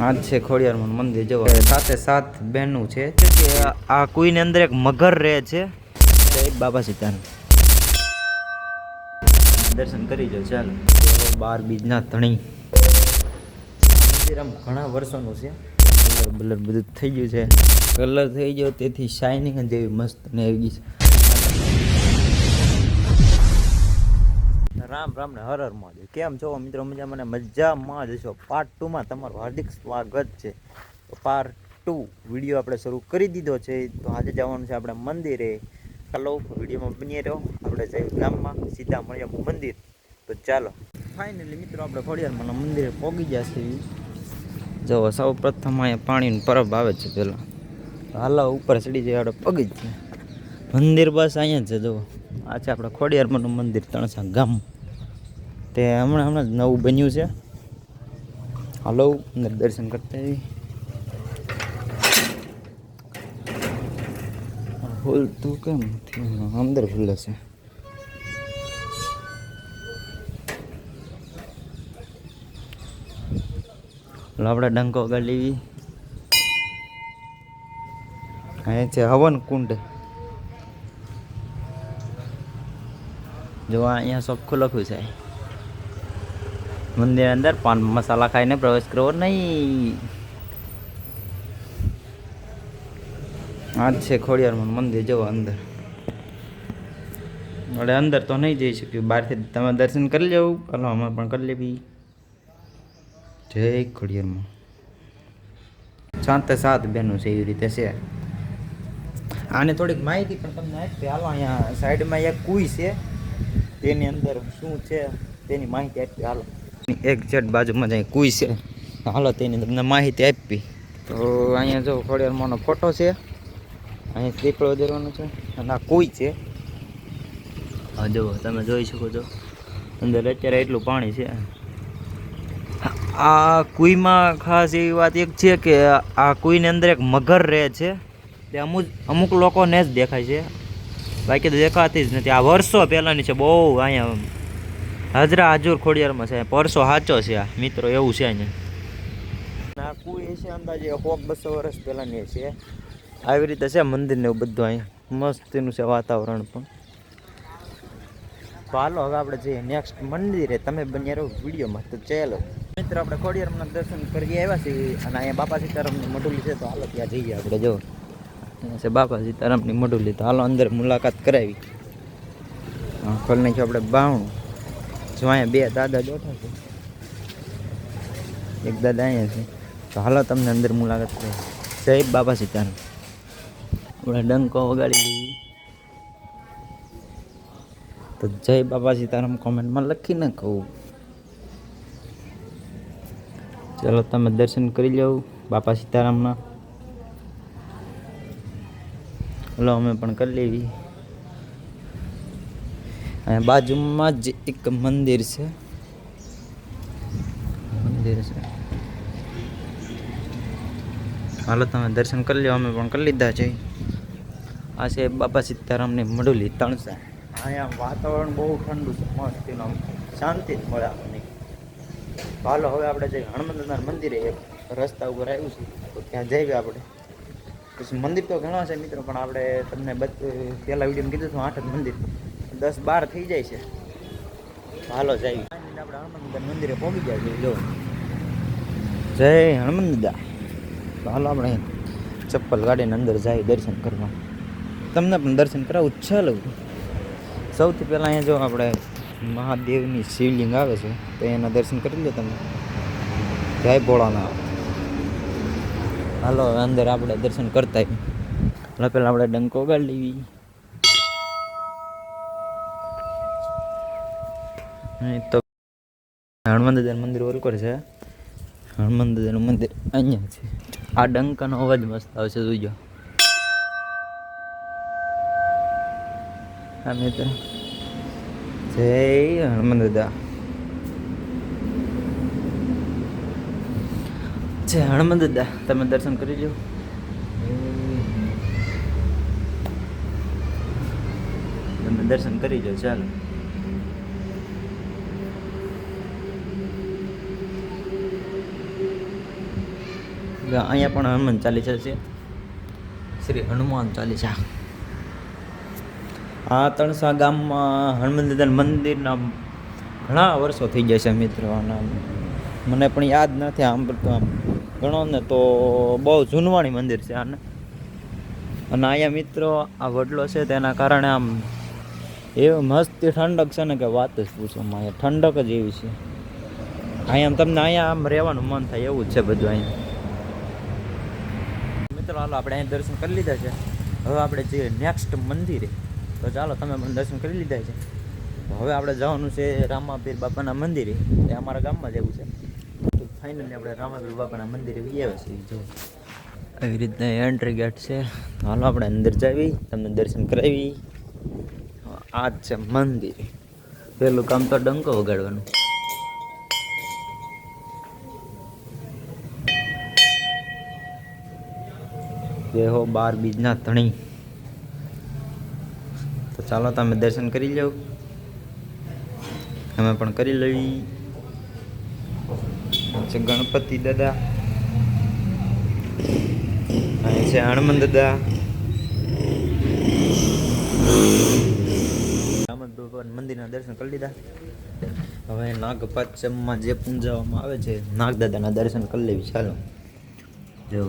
આ છે ખોડિયારમાંનું મંદિર. જો સાથે સાત બહેનું છે કે આ કોઈની અંદર એક મગર રહે છે. જય બાબા સીતારામ. દર્શન કરી જો ચાલો. 12 બીજના ધણી મંદિર આમ ઘણા વર્ષોનું છે. કલર બલર બધું થઈ ગયું છે. કલર થઈ ગયો તેથી શાઇનિંગ જેવી મસ્ત ને આવી ગઈ છે. રામ રામ ને હર હર મહાદેવ. કેમ છો મિત્રો? મને મજામાં જ છો. પાર્ટ 2 માં તમારું હાર્દિક સ્વાગત છે. પાર્ટ 2 વિડીયો આપણે શરૂ કરી દીધો છે. તો આજે જવાનું છે આપણે મંદિરે. ચાલો વિડીયોમાં બની રહ્યો. આપણે જઈએ ગામમાં, સીધા મળીએ મંદિર. તો ચાલો ફાઇનલી મિત્રો આપણે ખોડિયારમાં મંદિરે પહોંચી ગયા છીએ. જો સૌ પ્રથમ અહીંયા પાણીનું પરબ આવે છે. પેલા હાલો ઉપર ચડી જાય આપણે પગી જ છે. મંદિર બસ અહીંયા જ છે. જો આ છે આપણે ખોડિયારમાંનું મંદિર તણસા ગામ. તે હમણાં જ નવું બન્યું છે. હાલો અંદર દર્શન કરતા ખુલતું કેમ નથી? અંદર ખુલે છે. આપણે ડંકો ગાલી અહીંયા છે હવન કુંડ. જો અહીંયા ચોખ્ખું લખ્યું છે મંદિર અંદર પાન મસાલા ખાઈને પ્રવેશ કરવો નહીં. આ છે ખોડિયારમાંનું મંદિર. જવો અંદર. આપણે અંદર તો નહીં જઈ શક્યું, બહારથી તમે દર્શન કરી લેવું. ચાલો અમે પણ કરી લેવી. જય ખોડિયારમાં. સાત બહેનો છે એવી રીતે છે. આને થોડીક માહિતી પણ તમને આપી. હાલો અહીંયા સાઈડમાં એક કુઈ છે, તેની અંદર શું છે તેની માહિતી આપી. હાલો એક જેટ બાજુમાં જાય કુઈ છે. હાલો તેની તમને માહિતી આપી. તો અહીંયા જો ખોડિયારમાંનો ફોટો છે. અહીંયા શ્રીફળ વધારવાનું છે અને આ કુઈ છે. હા જુઓ તમે જોઈ શકો છો અંદર અત્યારે એટલું પાણી છે. આ કુઈમાં ખાસ એવી વાત એક છે કે આ કુઈની અંદર એક મગર રહે છે. તે અમુક લોકોને જ દેખાય છે, બાકી તો દેખાતી જ નથી. આ વર્ષો પહેલાંની છે. બહુ અહીંયા હજુર ખોડિયારમાં છે. પરસો સાચો છે આ મિત્રો, એવું છે અહીંયા. આ કુઈ છે અંદાજે 100-200 વર્ષ પહેલાંની છે. આવી રીતે છે મંદિરને એવું બધું. અહીંયા મસ્તીનું છે વાતાવરણ પણ. તો હાલો હવે આપણે જઈએ નેક્સ્ટ મંદિરે. તમે બન્યા રહો વિડીયોમાં. તો ચાલો મિત્રો આપણે ખોડિયારમાં દર્શન કરી આવ્યા છીએ અને અહીંયા બાપા સીતારામની મઢુલી છે. તો હાલો ત્યાં જઈએ આપણે. જો અહીંયા છે બાપા સીતારામની મઢુલી. તો હાલો અંદર મુલાકાત કરાવી. હા ખોલી નાખ્યું આપણે બાવણું. જો અહીંયા 2 દાદા બેઠા છે. એક દાદા અહીંયા છે. તો હાલો તમને અંદર મુલાકાત કરાવી. જય બાપા સીતારામ. આપણે ડંકો વગાડી લઈએ. તો જય બાબા સીતારામ કોમેન્ટમાં લખીને કહું. ચલો તમે દર્શન કરી લો બાપા સીતારામના. હલો અમે પણ કરી લેવી. અહીંયા બાજુમાં જ એક મંદિર છે. હાલો તમે દર્શન કરી લો. અમે પણ કરી લીધા છે. આ છે બાપા સીતારામની મઢુલી તણસા. અહીંયા વાતાવરણ બહુ ઠંડુ છે. મસ્ત એનો શાંતિ જ મળે આપણને. હાલો હવે આપણે જઈએ હનુમાનદાદાના મંદિરે. એક રસ્તા ઉપર આવ્યું છે તો ત્યાં જઈએ આપણે. પછી મંદિર તો ઘણા છે મિત્રો, પણ આપણે તમને પહેલાં વિડીયોમાં કીધું હતું 8 જ મંદિર, 10-12 થઈ જાય છે. હાલો જઈએ. આપણે હનુમાનદાદા મંદિરે પહોંચી ગયા છીએ. જો જય હનુમાનદાદા. તો હાલો આપણે ચપ્પલ ગાડીને અંદર જાય દર્શન કરવા. તમને પણ દર્શન કરાવું ચાલો. સૌથી પહેલાં અહીંયા જો આપણે મહાદેવની શિવલિંગ આવે છે તો એના દર્શન કરી લો તમે. જય ભોળાનાથ. હાલો અંદર આપણે દર્શન કરતા એટલે પહેલાં આપણે ડંકો ગાડી લેવી. તો હનુમાન દાદાનું મંદિર ઓલકોર છે. હનુમાન દાદાનું મંદિર અહીંયા છે. આ ડંકાનો અવાજ મસ્ત આવશે જોજો. હા મિત્ર જય હનુમાન દાદા. જય હનુમાન દાદા. તમે દર્શન કરી લો. તમે દર્શન કરી લો ચાલો. અહીંયા પણ હનુમાન ચાલીસા છે, શ્રી હનુમાન ચાલીસા. આ તણસા ગામમાં હનુમાન દાદાના મંદિરના ઘણા વર્ષો થઈ ગયા છે મિત્રો. અને મને પણ યાદ નથી, આમ તો આમ ગણો ને તો બહુ જૂનવાણી મંદિર છે આને. અને અહીંયા મિત્રો આ વડલો છે તેના કારણે આમ એવું મસ્ત ઠંડક છે ને કે વાત જ પૂછો. અહીંયા ઠંડક જ એવી છે. અહીંયા તમને અહીંયા આમ રહેવાનું મન થાય એવું જ છે બધું અહીંયા. મિત્રો હાલો આપણે અહીંયા દર્શન કરી લીધા છે. હવે આપણે જે નેક્સ્ટ મંદિરે, તો ચાલો તમે પણ દર્શન કરી લીધા છે. હવે આપણે જવાનું છે રામાપીર બાપાના મંદિરે. એ અમારા ગામમાં જ એવું છે. તો ફાઇનલી આપણે રામાપીર બાપાના મંદિરે આવ્યા છીએ. જો એવી રીતના એન્ટ્રી ગેટ છે. હાલો આપણે અંદર જાવી, તમને દર્શન કરાવી. આ જ છે મંદિર. પહેલું કામ તો ડંકો વગાડવાનું. દેહો 12 બીજના ધણી. તો ચાલો તમે દર્શન કરી લો, અમે પણ કરી લઈ. છે ગણપતિ દાદા, અહીં છે હનુમાન દાદા. રામદ ભગવાન મંદિરના દર્શન કરી લીધા. હવે નાગ પાંચમમાં જે પૂંજાવામાં આવે છે નાગદાદાના દર્શન કરી લેવી. ચાલો જો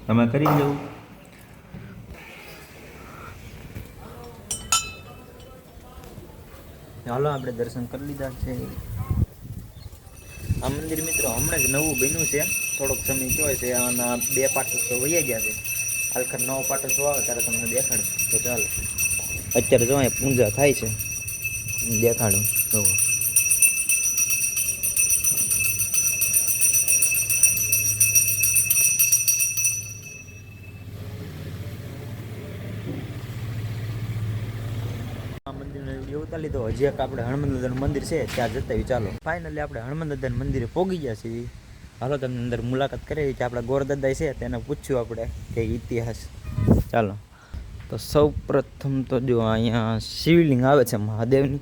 તમે કરી લો. ચાલો આપણે દર્શન કરી લીધા છે. આ મંદિર મિત્રો હમણાં જ નવું બન્યું છે, થોડોક સમય કહેવાય છે. આના 2 પાટો તો વહી ગયા છે. આલખર નવો પાટો જો આવે ત્યારે તમને દેખાડું. તો ચાલો અત્યારે જો અહીંયા પૂજા થાય છે, દેખાડું. જો મંદિરનો વિડીયો ઉતારી લીધો. હજી એક આપણે હનુમાન દાદાનું મંદિર છે ત્યાં જતા ચાલો. ફાઇનલી આપણે હનુમાન દાદાના મંદિરે પહોંચી ગયા છીએ. હાલો તમને અંદર મુલાકાત કરી કે આપણા ગોરદાદા છે તેને પૂછ્યું આપણે કે ઇતિહાસ. ચાલો તો સૌ પ્રથમ તો જો અહીંયા શિવલિંગ આવે છે મહાદેવની.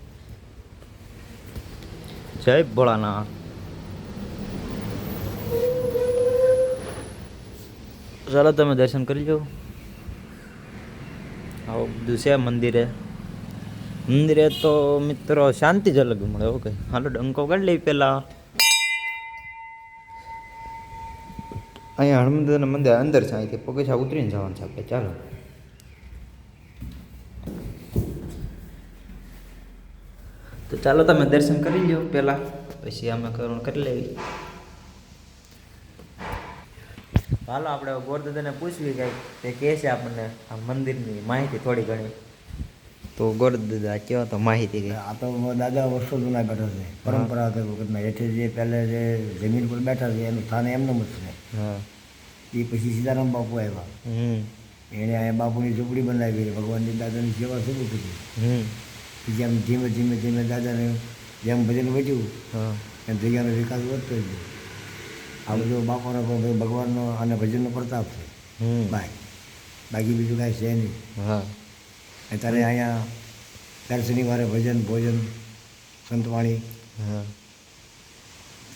જય ભોળાનાથ. ચાલો તમે દર્શન કરી લો. આવું બધું છે મંદિરે. મંદિરે તો મિત્રો શાંતિ જ અલગ મળે. ઓકે હાલો ડંકો કરી લઈ પહેલા. અહીંયા હનુમાન દાદાના મંદિર અંદર છે, અહીંથી પગથિયા ઉતરીને જવાનું છે આપણે. ચાલો તો ચાલો તમે દર્શન કરી લો પહેલાં, પછી અમે કરી લેવી. હાલો આપણે ગોરદાદાને પૂછવી કંઈક તે કહે છે આપણને આ મંદિરની માહિતી થોડી ઘણી. તો ગોરદાદા કહો તો માહિતી કંઈ. આ તો દાદા વર્ષો જૂના બેઠા છે, પરંપરાગત વખતના. હેઠે જે પહેલે જે જમીન પર બેઠા છે એનું સ્થાન એમનું જ છે. હા એ પછી સીતારામ બાપુ આવ્યા. એણે અહીંયા બાપુની ઝૂંપડી બનાવી, ભગવાનની દાદાની સેવા શરૂ કરી. પછી આમ ધીમે ધીમે ધીમે દાદાને જેમ ભજન વધ્યું એમ જગ્યાનો વિકાસ વધતો ગયો. આ બધો બાપાનો ભગવાનનો અને ભજનનો પ્રતાપ છે બાકી બીજું કાંઈ છે નહીં. અત્યારે અહીંયા દર શનિવારે ભજન ભોજન સંતવાણી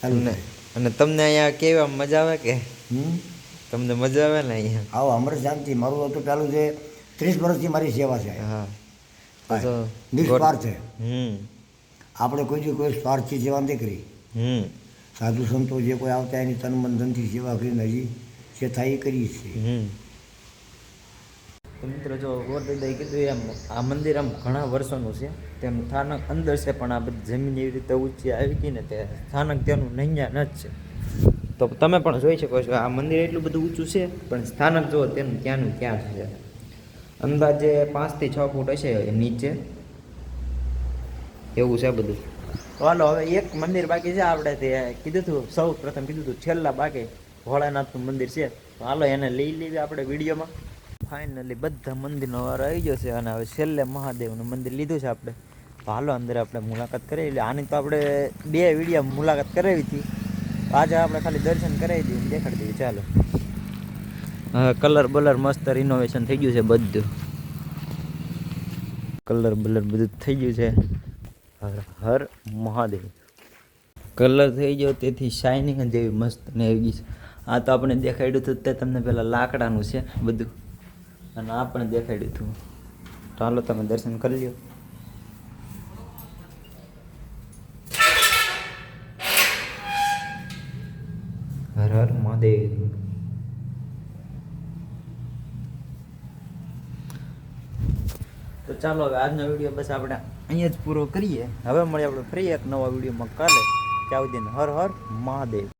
ચાલુ છે. અને તમને અહીંયા કેવા મજા આવે કે તમને મજા આવે ને અહીંયા? આવો અમર શાંતિ. મારું તો પેલું જે 30 વર્ષથી મારી સેવા છે. નિસ્વાર્થ છે. આપણે કોઈ સ્વાર્થથી સેવા નથી કરી. સાધુ સંતો જે કોઈ આવતા એની તન મન ધનથી સેવા કરીને હજી જે થાય એ કરી છે. તો મિત્રો જો ગોરદાદાએ કીધું એમ આ મંદિર આમ ઘણા વર્ષોનું છે. તેનું સ્થાનક અંદર છે, પણ આ બધી જમીન એવી રીતે ઊંચી આવી ગઈ ને તે સ્થાનક તેનું નૈયાન જ છે. તો તમે પણ જોઈ શકો છો આ મંદિર એટલું બધું ઊંચું છે, પણ સ્થાનક જુઓ તેનું ત્યાંનું ક્યાં છે. અંદાજે 5 થી 6 ફૂટ હશે નીચે, એવું છે બધું. તો હાલો હવે એક મંદિર બાકી છે. આપણે તે કીધું હતું સૌ પ્રથમ કીધું હતું છેલ્લા બાકી ભોળાનાથનું મંદિર છે. તો હાલો એને લઈ લેવી આપણે વિડીયોમાં. ફાઇનલી બધા મંદિરનો વારો આવી ગયો છે અને હવે છેલ્લે મહાદેવનું મંદિર લીધું છે આપણે. તો હાલો અંદર આપણે મુલાકાત કરાવી લઈએ. આની તો આપણે 2 વિડીયો મુલાકાત કરાવી હતી. આજે આપણે ખાલી દર્શન કરાવી દઈએ, દેખાડી દઈએ. ચાલો કલર બલર મસ્ત રિનોવેશન થઈ ગયું છે બધું. કલર બલર બધું થઈ ગયું છે. હર હર મહાદેવ. કલર થઈ ગયો તેથી શાઇનિંગ જેવી મસ્ત ને આવી ગઈ છે. આ તો આપણે દેખાડ્યું હતું તે તમને પહેલાં લાકડાનું છે બધું, અને આ પણ દેખાડ્યું હતું. ચાલો તમે દર્શન કરી લ્યો. હર હર મહાદેવ. તો ચાલો હવે આજનો વિડીયો બસ આપણે અહીંયા જ પૂરો કરીએ. હવે મળીએ આપણે ફરી એક નવા વિડીયોમાં કાલે. ત્યાં સુધી હર હર મહાદેવ.